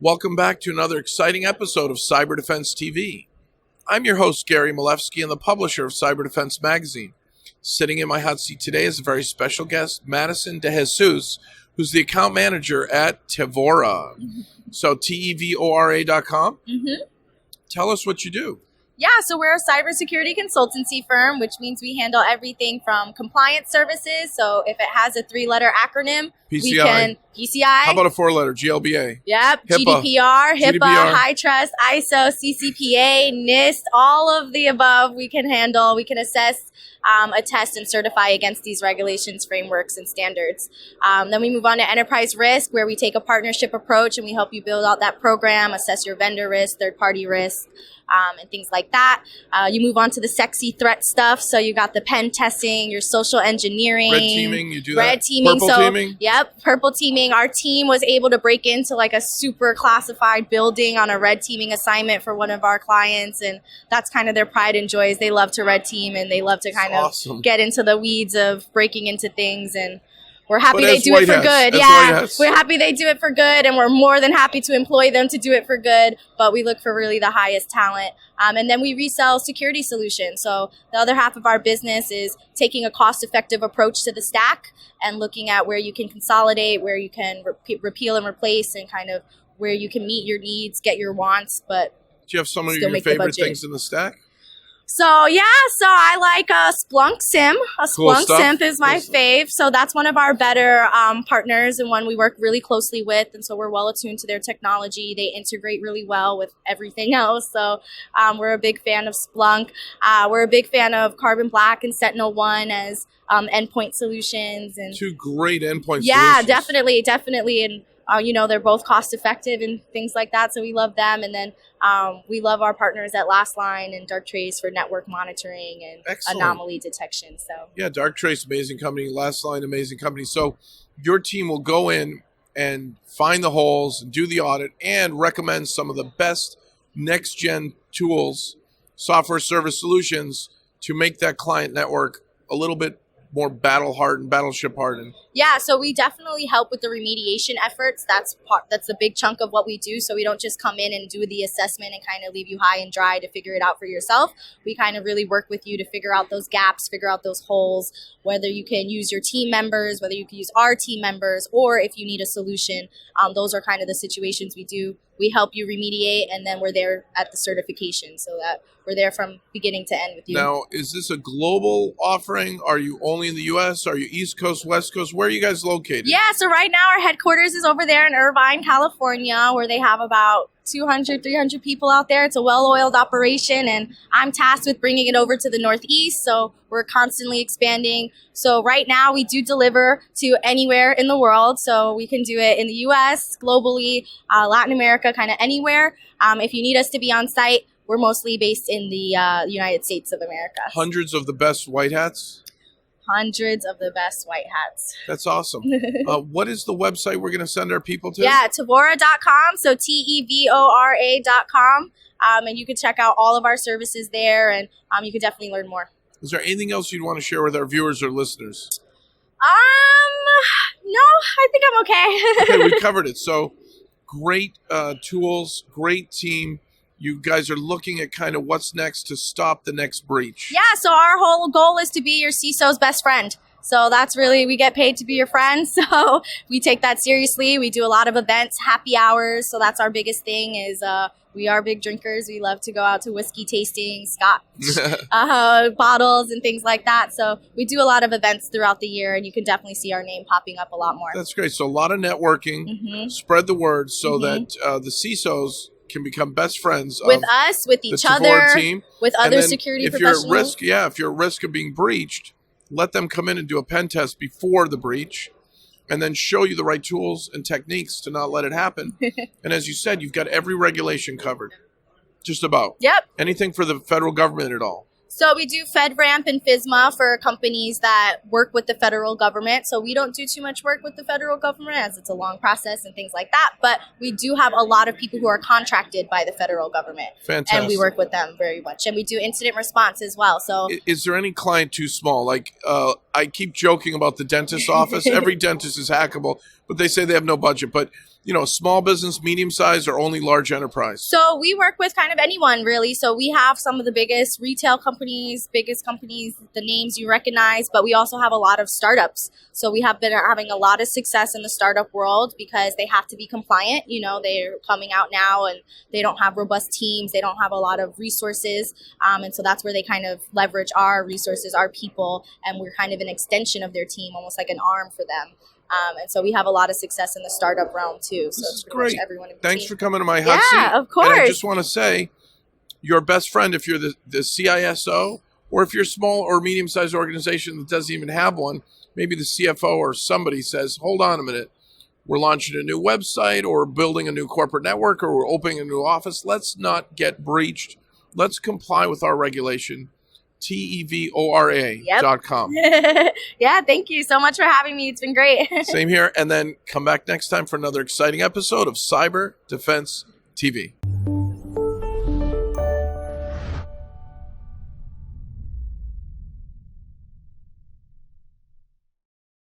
Welcome back to another exciting episode of Cyber Defense TV. I'm your host, Gary Malewski, and the publisher of Cyber Defense Magazine. Sitting in my hot seat today is a very special guest, Madison DeJesus, who's the account manager at Tevora. So Tevora.com. Tell us what you do. Yeah, so we're a cybersecurity consultancy firm, which means we handle everything from compliance services. So if it has a 3-letter acronym, PCI. we can PCI. How about a 4-letter? GLBA. Yep, HIPAA. GDPR, high trust, ISO, CCPA, NIST, all of the above we can handle. We can assess, attest, and certify against these regulations, frameworks, and standards. Then we move on to enterprise risk, where we take a partnership approach and we help you build out that program, assess your vendor risk, third-party risk, and things like that. You move on to the sexy threat stuff. So you got the pen testing, your social engineering. Red teaming, you do that? Red teaming. Purple teaming? Yep, purple teaming. Our team was able to break into like a super classified building on a red teaming assignment for one of our clients. And that's kind of their pride and joy is they love to red team and they love to kind of get into the weeds of breaking into things. And we're happy they do it for good. Yeah, we're happy they do it for good, and we're more than happy to employ them to do it for good, but we look for really the highest talent. And then we resell security solutions. So the other half of our business is taking a cost-effective approach to the stack and looking at where you can consolidate, where you can repeal and replace, and kind of where you can meet your needs, get your wants, but do you have some of your favorite things in the stack? So, yeah, I like a Splunk SIM. Splunk SIM is my fave. So that's one of our better partners and one we work really closely with. And so we're well attuned to their technology. They integrate really well with everything else. So we're a big fan of Splunk. We're a big fan of Carbon Black and Sentinel-1 as endpoint solutions. And two great endpoint solutions. Yeah, definitely. And they're both cost effective and things like that. So we love them. And then we love our partners at LastLine and Darktrace for network monitoring and anomaly detection. So yeah, Darktrace, amazing company. LastLine, amazing company. So your team will go in and find the holes and do the audit and recommend some of the best next gen tools, software service solutions to make that client network a little bit more battle hardened, battleship hardened. Yeah, so we definitely help with the remediation efforts. That's a big chunk of what we do. So we don't just come in and do the assessment and kind of leave you high and dry to figure it out for yourself. We kind of really work with you to figure out those gaps, figure out those holes, whether you can use your team members, whether you can use our team members, or if you need a solution. Those are kind of the situations we do. We help you remediate, and then we're there at the certification so that we're there from beginning to end with you. Now, is this a global offering? Are you only in the U.S.? Are you East Coast, West Coast? Where are you guys located? Yeah, so right now our headquarters is over there in Irvine, California, where they have about 200, 300 people out there. It's a well-oiled operation, and I'm tasked with bringing it over to the Northeast, so we're constantly expanding. So right now we do deliver to anywhere in the world, so we can do it in the U.S., globally, Latin America, kind of anywhere. If you need us to be on site, we're mostly based in the United States of America. Hundreds of the best white hats? Hundreds of the best white hats. That's awesome. What is the website we're going to send our people to? Yeah, Tevora.com, so Tevora.com. And you can check out all of our services there, and you can definitely learn more. Is there anything else you'd want to share with our viewers or listeners? No, I think I'm okay. Okay, we covered it. So great tools, great team. You guys are looking at kind of what's next to stop the next breach. Yeah, so our whole goal is to be your CISO's best friend. So that's really, we get paid to be your friend. So we take that seriously. We do a lot of events, happy hours. So that's our biggest thing is we are big drinkers. We love to go out to whiskey tasting, scotch bottles and things like that. So we do a lot of events throughout the year, and you can definitely see our name popping up a lot more. That's great. So a lot of networking, spread the word so that the CISOs can become best friends with us, with each other, team. With other security professionals. If you're at risk of being breached, let them come in and do a pen test before the breach, and then show you the right tools and techniques to not let it happen. And as you said, you've got every regulation covered, just about. Yep. Anything for the federal government at all? So we do FedRAMP and FISMA for companies that work with the federal government. So we don't do too much work with the federal government as it's a long process and things like that. But we do have a lot of people who are contracted by the federal government. Fantastic. And we work with them very much. And we do incident response as well. So is there any client too small? Like I keep joking about the dentist's office. Every dentist is hackable, but they say they have no budget. But, small business, medium size, or only large enterprise? So we work with kind of anyone, really. So we have some of the biggest retail companies, the names you recognize, but we also have a lot of startups. So we have been having a lot of success in the startup world because they have to be compliant. They're coming out now and they don't have robust teams. They don't have a lot of resources. And so that's where they kind of leverage our resources, our people, and we're kind of an extension of their team, almost like an arm for them. And so we have a lot of success in the startup realm too. So this is great. Everyone Thanks for coming to my hot seat. Yeah, of course. And I just want to say, your best friend, if you're the CISO, or if you're a small or medium-sized organization that doesn't even have one, maybe the CFO or somebody says, hold on a minute, we're launching a new website or building a new corporate network or we're opening a new office. Let's not get breached. Let's comply with our regulation. Tevora.com. Yeah, thank you so much for having me. It's been great. Same here. And then come back next time for another exciting episode of Cyber Defense TV.